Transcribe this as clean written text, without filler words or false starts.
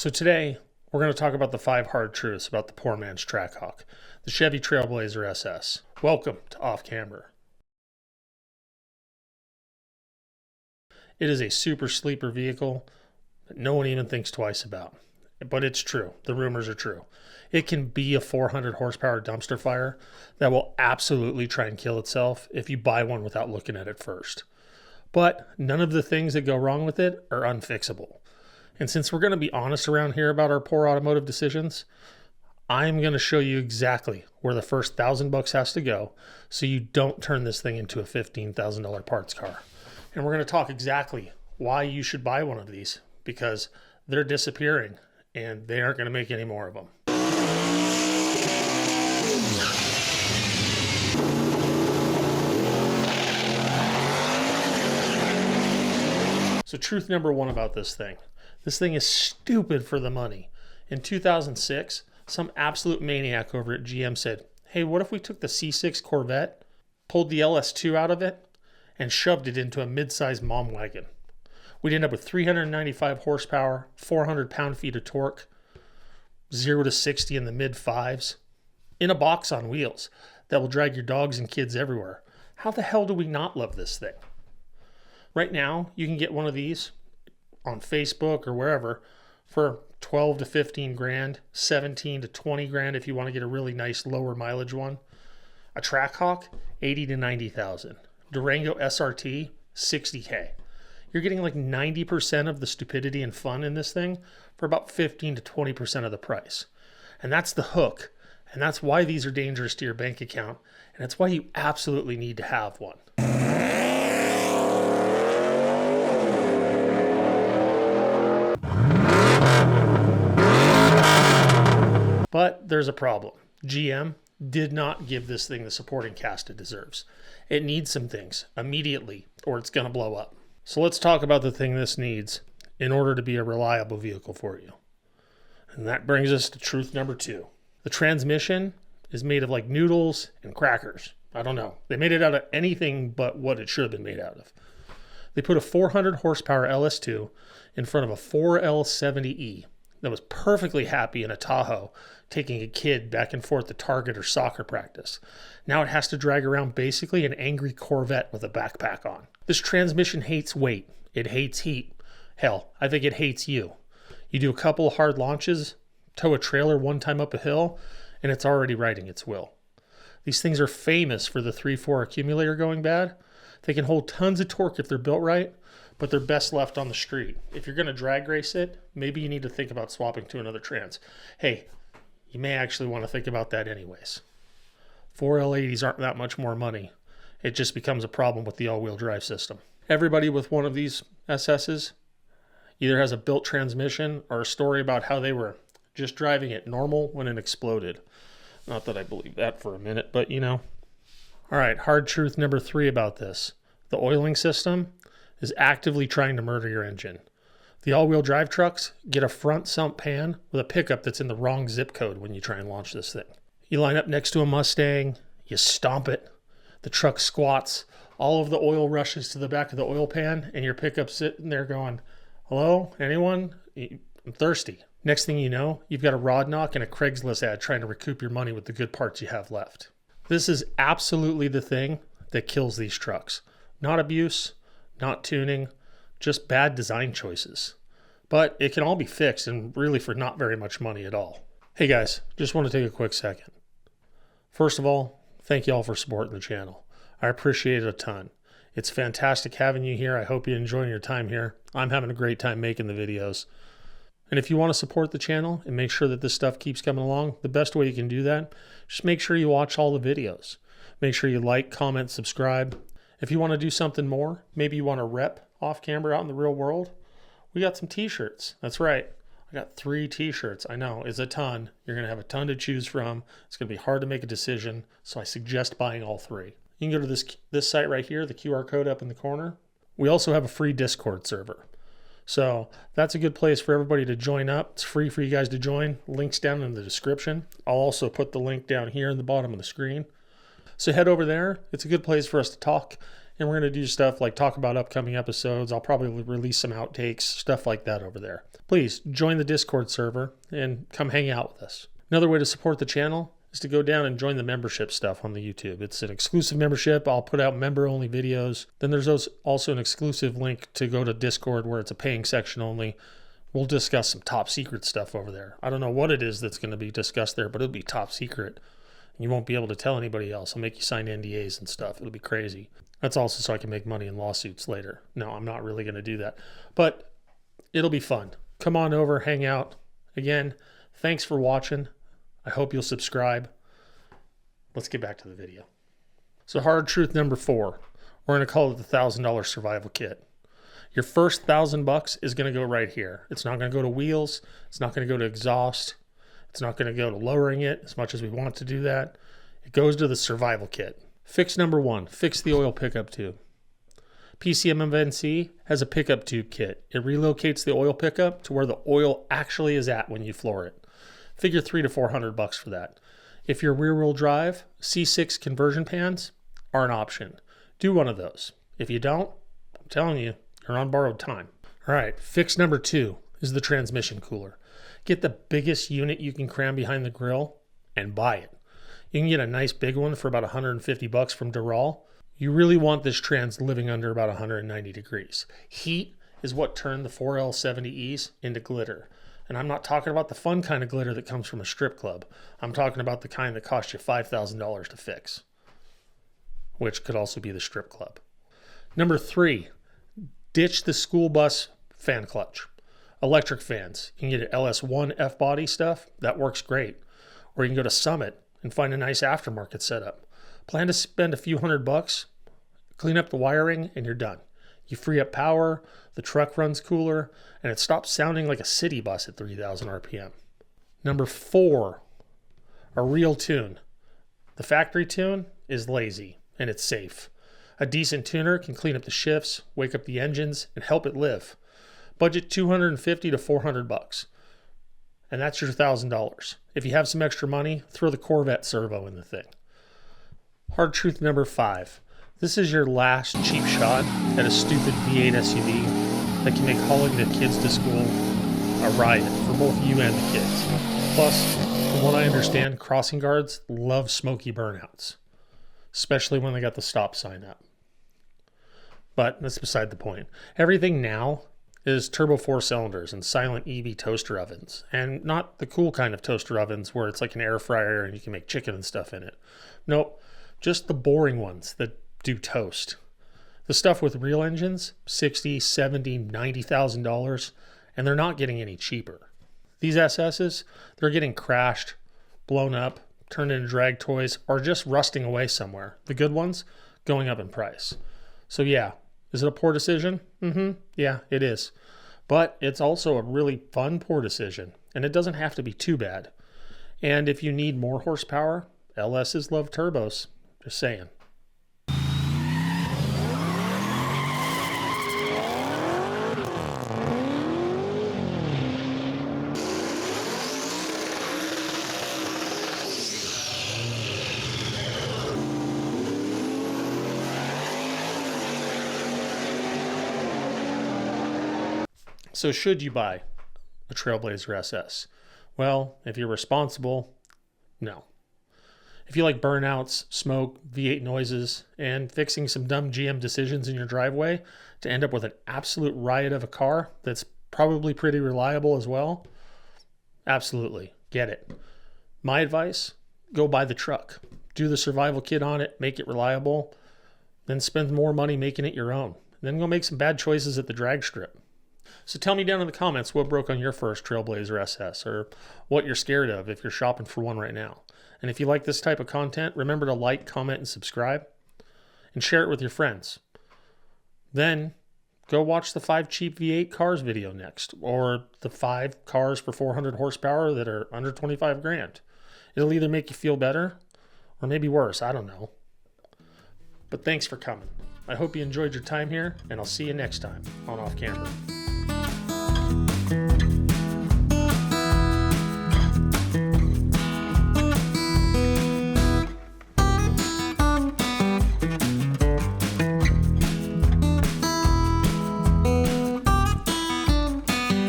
So today, we're going to talk about the 5 hard truths about the poor man's Trackhawk, the Chevy Trailblazer SS. Welcome to Off Camber. It is a super sleeper vehicle that no one even thinks twice about. But it's true. The rumors are true. It can be a 400 horsepower dumpster fire that will absolutely try and kill itself if you buy one without looking at it first. But none of the things that go wrong with it are unfixable. And since we're going to be honest around here about our poor automotive decisions, I'm going to show you exactly where the first $1,000 has to go so you don't turn this thing into a $15,000 parts car. And we're going to talk exactly why you should buy one of these, because they're disappearing and they aren't going to make any more of them. So truth number one about this thing is stupid for the money. In 2006, some absolute maniac over at GM said, hey, what if we took the C6 Corvette, pulled the LS2 out of it, and shoved it into a mid-size mom wagon? We'd end up with 395 horsepower, 400 pound-feet of torque, 0 to 60 in the mid-5s, in a box on wheels that will drag your dogs and kids everywhere. How the hell do we not love this thing? Right now, you can get one of these on Facebook or wherever for 12 to 15 grand, 17 to 20 grand if you want to get a really nice lower mileage one. A Trackhawk, 80 to 90,000. Durango SRT, 60K. You're getting like 90% of the stupidity and fun in this thing for about 15 to 20% of the price. And that's the hook. And that's why these are dangerous to your bank account. And that's why you absolutely need to have one. But there's a problem. GM did not give this thing the supporting cast it deserves. It needs some things immediately or it's going to blow up. So let's talk about the thing this needs in order to be a reliable vehicle for you. And that brings us to truth number 2. The transmission is made of like noodles and crackers. I don't know. They made it out of anything but what it should have been made out of. They put a 400 horsepower LS2 in front of a 4L70E that was perfectly happy in a Tahoe taking a kid back and forth to Target or soccer practice. Now it has to drag around basically an angry Corvette with a backpack on. This transmission hates weight. It hates heat. Hell, I think it hates you. You do a couple of hard launches, tow a trailer one time up a hill, and it's already writing its will. These things are famous for the 3.4 accumulator going bad. They can hold tons of torque if they're built right, but they're best left on the street. If you're going to drag race it, maybe you need to think about swapping to another trans. Hey, you may actually want to think about that anyways. 4L80s aren't that much more money. It just becomes a problem with the all-wheel drive system. Everybody with one of these SS's either has a built transmission or a story about how they were just driving it normal when it exploded. Not that I believe that for a minute, but you know. All right, hard truth number 3 about this. The oiling system is actively trying to murder your engine. The all-wheel drive trucks get a front sump pan with a pickup that's in the wrong zip code when you try and launch this thing. You line up next to a Mustang, you stomp it, the truck squats, all of the oil rushes to the back of the oil pan, and your pickup's sitting there going, hello, anyone? I'm thirsty. Next thing you know, you've got a rod knock and a Craigslist ad trying to recoup your money with the good parts you have left. This is absolutely the thing that kills these trucks. Not abuse, not tuning, just bad design choices. But it can all be fixed, and really for not very much money at all. Hey guys, just want to take a quick second. First of all, thank you all for supporting the channel. I appreciate it a ton. It's fantastic having you here. I hope you're enjoying your time here. I'm having a great time making the videos. And if you want to support the channel and make sure that this stuff keeps coming along, the best way you can do that, just make sure you watch all the videos. Make sure you like, comment, subscribe. If you want to do something more, maybe you want to rep Off Camber out in the real world, we got some t-shirts. That's right. I got 3 t-shirts. I know, it's a ton. You're going to have a ton to choose from. It's going to be hard to make a decision, so I suggest buying all 3. You can go to this site right here, the QR code up in the corner. We also have a free Discord server. So that's a good place for everybody to join up. It's free for you guys to join. Link's down in the description. I'll also put the link down here in the bottom of the screen. So head over there. It's a good place for us to talk And we're going to do stuff like talk about upcoming episodes. I'll probably release some outtakes, stuff like that over there. Please join the Discord server and come hang out with us. Another way to support the channel is to go down and join the membership stuff on the YouTube. It's an exclusive membership. I'll put out member-only videos. Then there's also an exclusive link to go to Discord where it's a paying section only. We'll discuss some top secret stuff over there. I don't know what it is that's going to be discussed there, but it'll be top secret. You won't be able to tell anybody else. I'll make you sign NDAs and stuff. It'll be crazy. That's also so I can make money in lawsuits later. No, I'm not really going to do that. But it'll be fun. Come on over, hang out. Again, thanks for watching. I hope you'll subscribe. Let's get back to the video. So hard truth number 4. We're going to call it the $1,000 survival kit. Your first $1,000 is going to go right here. It's not going to go to wheels. It's not going to go to exhaust. It's not going to go to lowering it as much as we want to do that. It goes to the survival kit. Fix number 1, fix the oil pickup tube. PCM has a pickup tube kit. It relocates the oil pickup to where the oil actually is at when you floor it. Figure $300 to $400 for that. If you're rear-wheel drive, C6 conversion pans are an option. Do one of those. If you don't, I'm telling you, you're on borrowed time. All right, fix number 2 is the transmission cooler. Get the biggest unit you can cram behind the grill and buy it. You can get a nice big one for about $150 from Dural. You really want this trans living under about 190 degrees. Heat is what turned the 4L70Es into glitter. And I'm not talking about the fun kind of glitter that comes from a strip club. I'm talking about the kind that costs you $5,000 to fix, which could also be the strip club. Number 3, ditch the school bus fan clutch. Electric fans. You can get an LS1 F-body stuff. That works great. Or you can go to Summit and find a nice aftermarket setup. Plan to spend a few $100, clean up the wiring, and you're done. You free up power, the truck runs cooler, and it stops sounding like a city bus at 3,000 RPM. Number 4, a real tune. The factory tune is lazy, and it's safe. A decent tuner can clean up the shifts, wake up the engines, and help it live. Budget $250 to $400, and that's your $1,000. If you have some extra money, throw the Corvette servo in the thing. Hard truth number 5. This is your last cheap shot at a stupid V8 SUV that can make hauling the kids to school a riot for both you and the kids. Plus, from what I understand, crossing guards love smoky burnouts, especially when they got the stop sign up. But that's beside the point. Everything now is turbo 4 cylinders and silent EV toaster ovens, and not the cool kind of toaster ovens where it's like an air fryer and you can make chicken and stuff in it. Nope, just the boring ones that do toast. The stuff with real engines, $60,000, $70,000, $90,000, and they're not getting any cheaper. These SS's, they're getting crashed, blown up, turned into drag toys, or just rusting away somewhere. The good ones, going up in price. So yeah, is it a poor decision? Yeah, it is. But it's also a really fun poor decision, and it doesn't have to be too bad. And if you need more horsepower, LS's love turbos. Just saying. So should you buy a Trailblazer SS? Well, if you're responsible, no. If you like burnouts, smoke, V8 noises, and fixing some dumb GM decisions in your driveway to end up with an absolute riot of a car that's probably pretty reliable as well, absolutely, get it. My advice, go buy the truck. Do the survival kit on it, make it reliable, then spend more money making it your own. Then go make some bad choices at the drag strip. So tell me down in the comments what broke on your first Trailblazer SS, or what you're scared of if you're shopping for one right now. And if you like this type of content, remember to like, comment, and subscribe, and share it with your friends. Then go watch the 5 cheap V8 cars video next, or the 5 cars for 400 horsepower that are under 25 grand. It'll either make you feel better, or maybe worse, I don't know. But thanks for coming. I hope you enjoyed your time here, and I'll see you next time on Off Camera.